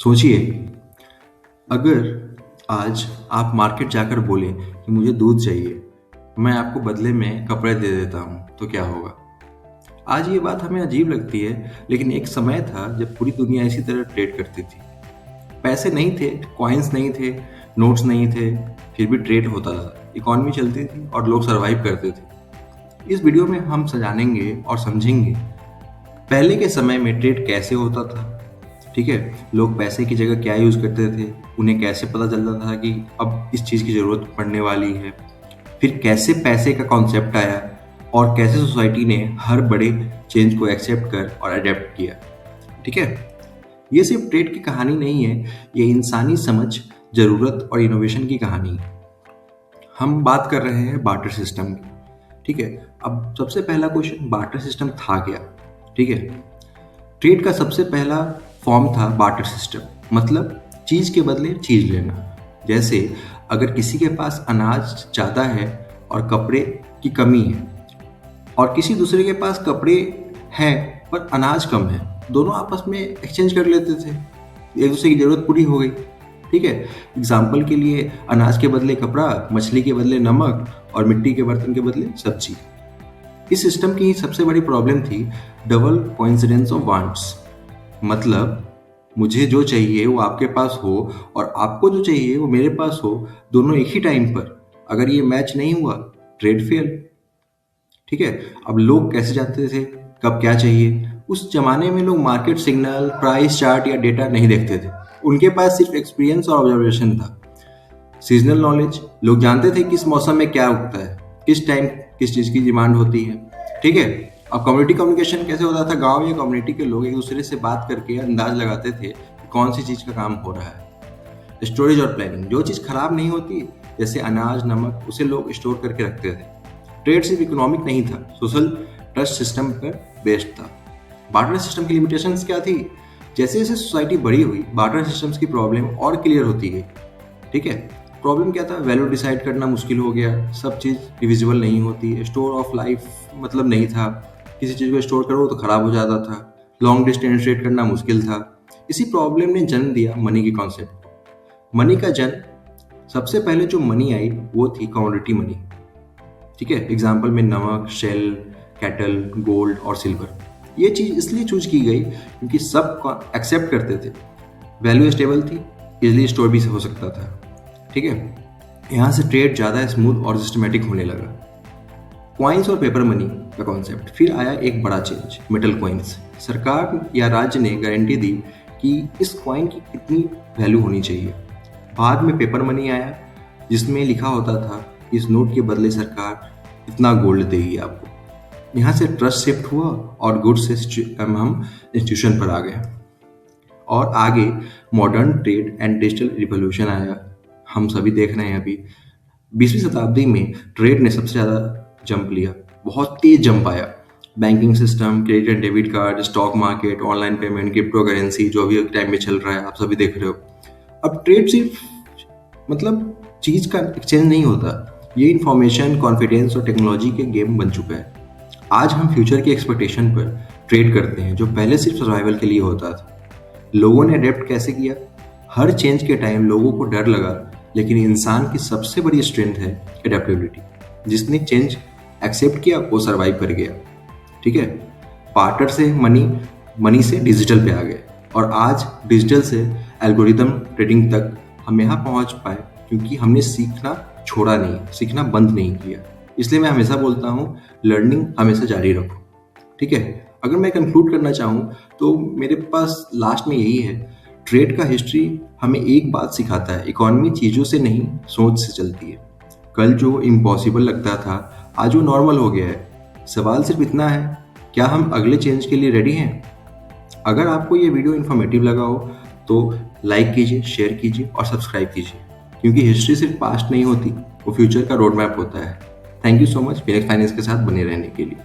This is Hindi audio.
सोचिए, अगर आज आप मार्केट जाकर बोले कि मुझे दूध चाहिए, मैं आपको बदले में कपड़े दे देता हूँ, तो क्या होगा? आज ये बात हमें अजीब लगती है, लेकिन एक समय था जब पूरी दुनिया इसी तरह ट्रेड करती थी। पैसे नहीं थे, कॉइन्स नहीं थे, नोट्स नहीं थे, फिर भी ट्रेड होता था, इकॉनमी चलती थी और लोग सर्वाइव करते थे। इस वीडियो में हम जानेंगे और समझेंगे पहले के समय में ट्रेड कैसे होता था। ठीक है, लोग पैसे की जगह क्या यूज़ करते थे, उन्हें कैसे पता चलता था कि अब इस चीज़ की ज़रूरत पड़ने वाली है, फिर कैसे पैसे का कॉन्सेप्ट आया और कैसे सोसाइटी ने हर बड़े चेंज को एक्सेप्ट कर और अडेप्ट किया। ठीक है, ये सिर्फ ट्रेड की कहानी नहीं है, ये इंसानी समझ, ज़रूरत और इनोवेशन की कहानी है। हम बात कर रहे हैं बार्टर सिस्टम की। ठीक है, अब सबसे पहला क्वेश्चन, बार्टर सिस्टम था क्या? ठीक है, ट्रेड का सबसे पहला फॉर्म था बार्टर सिस्टम, मतलब चीज के बदले चीज लेना। जैसे अगर किसी के पास अनाज ज़्यादा है और कपड़े की कमी है, और किसी दूसरे के पास कपड़े हैं पर अनाज कम है, दोनों आपस में एक्सचेंज कर लेते थे, एक दूसरे की जरूरत पूरी हो गई। ठीक है, एग्जाम्पल के लिए अनाज के बदले कपड़ा, मछली के बदले नमक और मिट्टी के बर्तन के बदले सब्जी। इस सिस्टम की सबसे बड़ी प्रॉब्लम थी डबल कोइंसिडेंस ऑफ वांट्स, मतलब मुझे जो चाहिए वो आपके पास हो और आपको जो चाहिए वो मेरे पास हो, दोनों एक ही टाइम पर। अगर ये मैच नहीं हुआ, ट्रेड फेल। ठीक है, अब लोग कैसे जानते थे कब क्या चाहिए? उस जमाने में लोग मार्केट सिग्नल, प्राइस चार्ट या डेटा नहीं देखते थे, उनके पास सिर्फ एक्सपीरियंस और ऑब्जर्वेशन था। सीजनल नॉलेज, लोग जानते थे किस मौसम में क्या उगता है, किस टाइम किस चीज़ की डिमांड होती है। ठीक है, अब कम्युनिटी कम्युनिकेशन कैसे होता था? गांव या कम्युनिटी के लोग एक दूसरे से बात करके अंदाज लगाते थे कि कौन सी चीज़ का काम हो रहा है। स्टोरेज और प्लानिंग, जो चीज़ खराब नहीं होती जैसे अनाज, नमक, उसे लोग स्टोर करके रखते थे। ट्रेड सिर्फ इकोनॉमिक नहीं था, सोशल ट्रस्ट सिस्टम पर बेस्ड था। बार्टर सिस्टम की लिमिटेशंस क्या थी? जैसे जैसे सोसाइटी बड़ी हुई, बार्टर सिस्टम्स की प्रॉब्लम और क्लियर होती गई। ठीक है, प्रॉब्लम क्या था? वैल्यू डिसाइड करना मुश्किल हो गया, सब चीज़ डिविजिबल नहीं होती, स्टोर ऑफ लाइफ मतलब नहीं था, किसी चीज़ को स्टोर करो तो ख़राब हो जाता था, लॉन्ग डिस्टेंस ट्रेड करना मुश्किल था। इसी प्रॉब्लम ने जन्म दिया मनी के कॉन्सेप्ट को। मनी का जन्म, सबसे पहले जो मनी आई वो थी कमोडिटी मनी। ठीक है, एग्जाम्पल में नमक, शेल, कैटल, गोल्ड और सिल्वर। ये चीज़ इसलिए चूज की गई क्योंकि सब एक्सेप्ट करते थे, वैल्यू स्टेबल थी, इजिली स्टोर भी हो सकता था। ठीक है, यहाँ से ट्रेड ज़्यादा स्मूथ और सिस्टमेटिक होने लगा। कॉइन्स और पेपर मनी का कॉन्सेप्ट, फिर आया एक बड़ा चेंज, मेटल कॉइन्स। सरकार या राज्य ने गारंटी दी कि इस कॉइन की कितनी वैल्यू होनी चाहिए। बाद में पेपर मनी आया, जिसमें लिखा होता था इस नोट के बदले सरकार इतना गोल्ड देगी आपको। यहाँ से ट्रस्ट शिफ्ट हुआ और गुड्स से हम इंस्टीट्यूशन पर आ गए। और आगे modern trade and digital revolution आया, हम सभी देख रहे हैं अभी। 20वीं शताब्दी में ट्रेड ने सबसे ज़्यादा जंप लिया, बहुत तेज जंप आया। Banking system, credit and debit card, stock market, online payment, crypto currency, जो अभी टाइम में चल रहा है, आप सभी देख रहे हो। अब ट्रेड सिर्फ मतलब चीज़ का एक्सचेंज नहीं होता, ये इंफॉर्मेशन, कॉन्फिडेंस और टेक्नोलॉजी के गेम बन चुका है। आज हम फ्यूचर की एक्सपेक्टेशन पर ट्रेड करते हैं, जो पहले सिर्फ सर्वाइवल के लिए होता था। लोगों ने अडेप्ट कैसे किया? हर चेंज के टाइम लोगों को डर लगा, लेकिन इंसान की सबसे बड़ी स्ट्रेंथ है एडेप्टेबिलिटी। जिसने चेंज एक्सेप्ट किया वो सर्वाइव कर गया। ठीक है, बार्टर से मनी से डिजिटल पे आ गए, और आज डिजिटल से एल्गोरिदम ट्रेडिंग तक हम यहाँ पहुँच पाए क्योंकि हमने सीखना छोड़ा नहीं, सीखना बंद नहीं किया। इसलिए मैं हमेशा बोलता हूँ, लर्निंग हमेशा जारी रखो। ठीक है, अगर मैं कंक्लूड करना चाहूँ तो मेरे पास लास्ट में यही है, ट्रेड का हिस्ट्री हमें एक बात सिखाता है, इकोनॉमी चीज़ों से नहीं सोच से चलती है। कल जो इम्पॉसिबल लगता था आज वो नॉर्मल हो गया है। सवाल सिर्फ इतना है, क्या हम अगले चेंज के लिए रेडी हैं? अगर आपको ये वीडियो इन्फॉर्मेटिव लगा हो तो लाइक कीजिए, शेयर कीजिए और सब्सक्राइब कीजिए, क्योंकि हिस्ट्री सिर्फ पास्ट नहीं होती, वो फ्यूचर का रोड मैप होता है। Thank you so much Phoenix finance के साथ बने रहने के लिए।